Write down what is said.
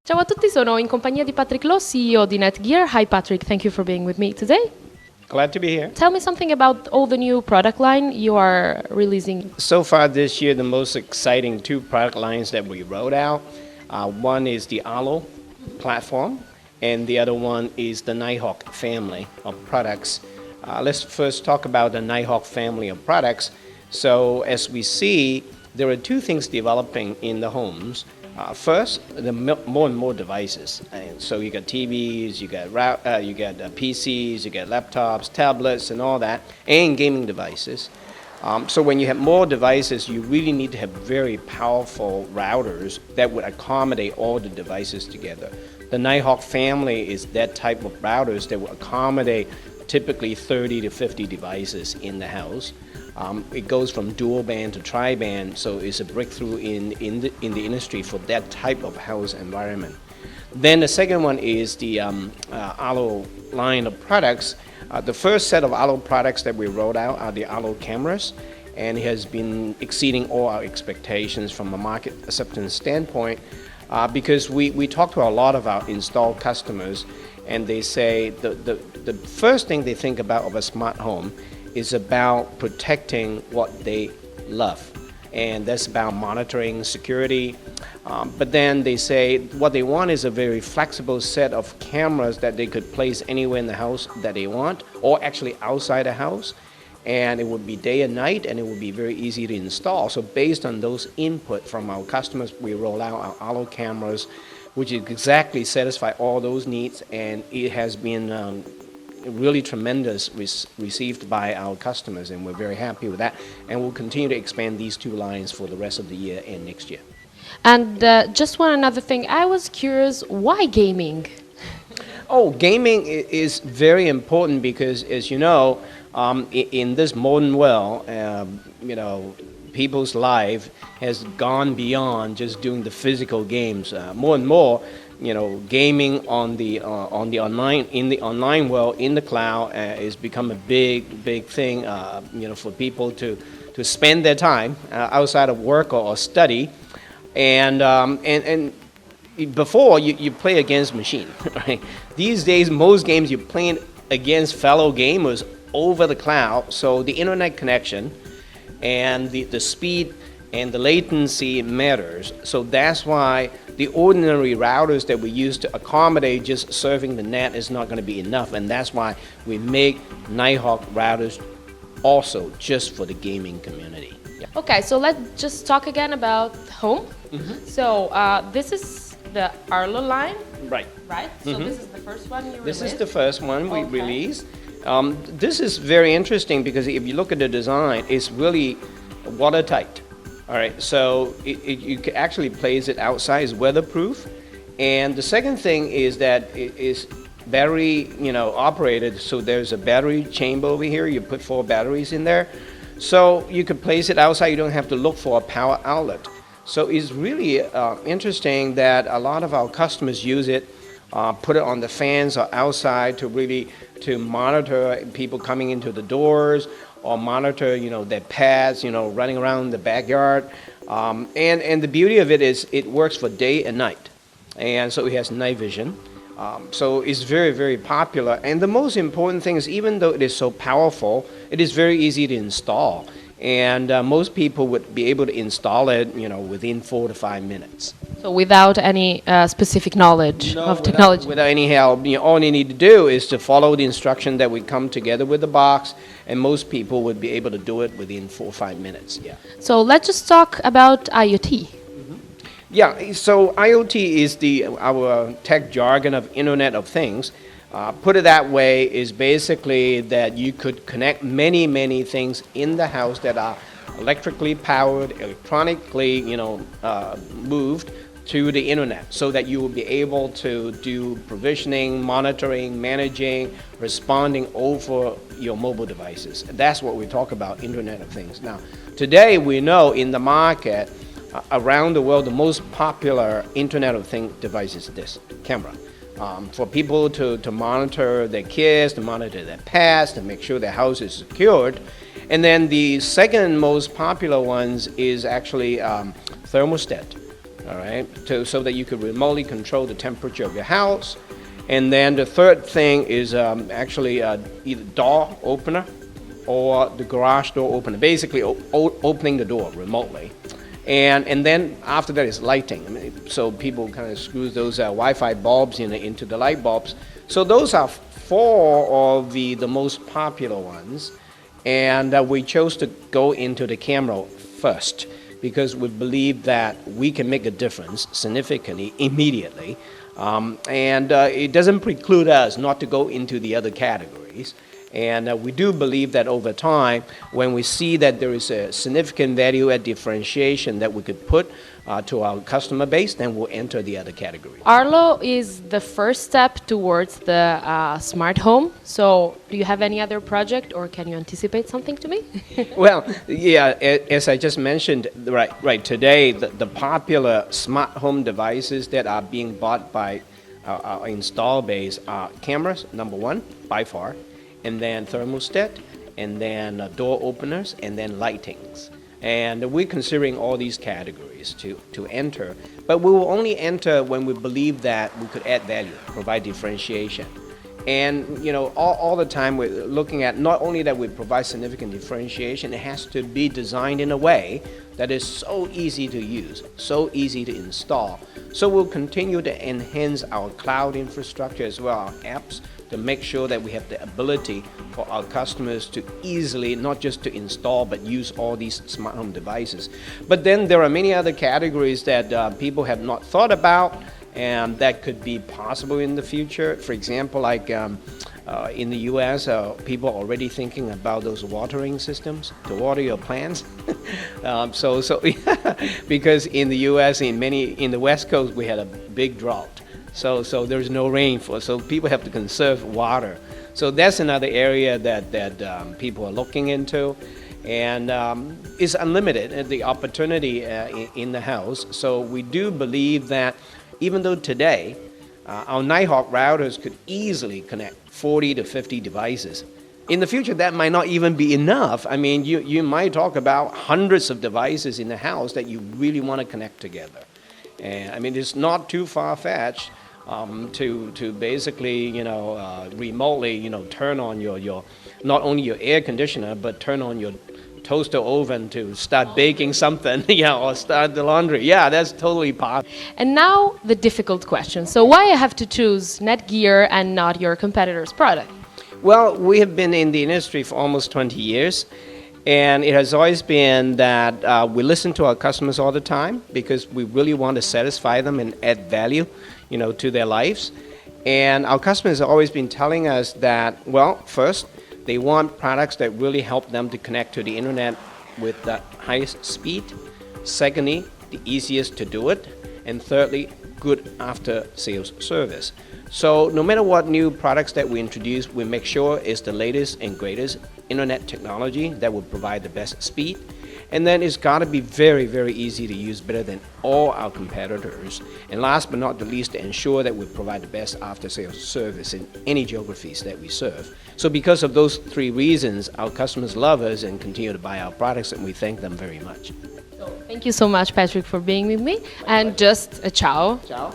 Ciao a tutti, sono in compagnia di Patrick Lowe, CEO di NETGEAR. Hi Patrick, thank you for being with me today. Glad to be here. Tell me something about all the new product line you are releasing. So far this year, the most exciting two product lines that we rolled out, one is the Arlo platform, and the other one is the Nighthawk family of products. Let's first talk about the Nighthawk family of products. So as we see, there are two things developing in the homes. First, the more and more devices. And so you got TVs, you got PCs, you got laptops, tablets, and all that, and gaming devices. So when you have more devices, you really need to have very powerful routers that would accommodate all the devices together. The Nighthawk family is that type of routers that will accommodate typically 30 to 50 devices in the house. It goes from dual band to tri-band, so it's a breakthrough in the industry for that type of house environment. Then the second one is the Arlo line of products. The first set of Arlo products that we rolled out are the Arlo cameras, and it has been exceeding all our expectations from a market acceptance standpoint because we talk to a lot of our installed customers, and they say the first thing they think about of a smart home is about protecting what they love, and that's about monitoring security. But then they say what they want is a very flexible set of cameras that they could place anywhere in the house that they want, or actually outside the house, and it would be day and night, and it would be very easy to install. So based on those input from our customers, we roll out our Arlo cameras, which exactly satisfy all those needs, and it has been really tremendous received by our customers, and we're very happy with that, and we'll continue to expand these two lines for the rest of the year and next year. And just one another thing, I was curious, why gaming? Oh, gaming is very important because, as you know, in this modern world, people's life has gone beyond just doing the physical games. More and more, gaming on the online world, in the cloud, has become a big thing. For people to spend their time outside of work or study, and before you play against machine, right? These days, most games you're playing against fellow gamers over the cloud. So the internet connection and the speed and the latency matters. So that's why the ordinary routers that we use to accommodate just serving the net is not going to be enough, and that's why we make Nighthawk routers also just for the gaming community. Yeah. Okay, so let's just talk again about home. Mm-hmm. So this is the Arlo line, Right. right? So Mm-hmm. this is the first one you released? This is the first one we Okay. released. This is very interesting because if you look at the design, it's really watertight. All right, so you can actually place it outside. It's weatherproof, and the second thing is that it is battery, operated. So there's a battery chamber over here. You put 4 batteries in there, so you could place it outside. You don't have to look for a power outlet. So it's really interesting that a lot of our customers use it, put it on the fans or outside to monitor people coming into the doors, or monitor, their pets, running around the backyard. And the beauty of it is it works for day and night. And so it has night vision. So it's very, very popular. And the most important thing is, even though it is so powerful, it is very easy to install. And most people would be able to install it, within 4 to 5 minutes. So without any specific knowledge of technology? Without any help. All you need to do is to follow the instruction that would come together with the box, and most people would be able to do it within 4 or 5 minutes. Yeah. So let's just talk about IoT. Yeah, so IoT is our tech jargon of Internet of Things. Put it that way, is basically that you could connect many things in the house that are electrically powered, electronically, moved to the internet, so that you will be able to do provisioning, monitoring, managing, responding over your mobile devices. That's what we talk about, Internet of Things. Now, today we know in the market, around the world, the most popular Internet of Things device is this, camera. For people to monitor their kids, to monitor their pets, to make sure their house is secured. And then the second most popular ones is actually thermostat. all right, so that you could remotely control the temperature of your house. And then the third thing is actually either door opener or the garage door opener, basically opening the door remotely. And then after that is lighting. I mean, so people kind of screw those Wi-Fi bulbs into the light bulbs. So those are four of the most popular ones. And we chose to go into the camera first because we believe that we can make a difference significantly, immediately. And it doesn't preclude us not to go into the other categories. And we do believe that over time, when we see that there is a significant value add differentiation that we could put to our customer base, then we'll enter the other category. Arlo is the first step towards the smart home. So do you have any other project, or can you anticipate something to me? Well, yeah, as I just mentioned, right today, the popular smart home devices that are being bought by our install base are cameras, number one, by far, and then thermostat, and then door openers, and then lightings. And we're considering all these categories to enter, but we will only enter when we believe that we could add value, provide differentiation. And all the time we're looking at not only that we provide significant differentiation, it has to be designed in a way that is so easy to use, so easy to install. So we'll continue to enhance our cloud infrastructure as well, our apps, to make sure that we have the ability for our customers to easily, not just to install, but use all these smart home devices. But then there are many other categories that people have not thought about, and that could be possible in the future. For example, like in the U.S., people are already thinking about those watering systems to water your plants. Because in the U.S., in the West Coast, we had a big drought. So there's no rainfall, so people have to conserve water. So that's another area that people are looking into. And it's unlimited, the opportunity in the house. So we do believe that even though today our Nighthawk routers could easily connect 40 to 50 devices, in the future that might not even be enough. I mean, you might talk about hundreds of devices in the house that you really want to connect together. And I mean, it's not too far-fetched to basically, remotely, turn on your not only your air conditioner, but turn on your toaster oven to start baking something, or start the laundry. Yeah, that's totally possible. And now the difficult question. So why I have to choose NETGEAR and not your competitor's product? Well, we have been in the industry for almost 20 years. And it has always been that we listen to our customers all the time because we really want to satisfy them and add value, to their lives. And our customers have always been telling us that, well, first, they want products that really help them to connect to the internet with the highest speed. Secondly, the easiest to do it. And thirdly, good after-sales service. So no matter what new products that we introduce, we make sure it's the latest and greatest internet technology that will provide the best speed. And then it's got to be very, very easy to use, better than all our competitors. And last but not the least, to ensure that we provide the best after-sales service in any geographies that we serve. So because of those three reasons, our customers love us and continue to buy our products, and we thank them very much. Thank you so much, Patrick, for being with me. And just a ciao. Ciao.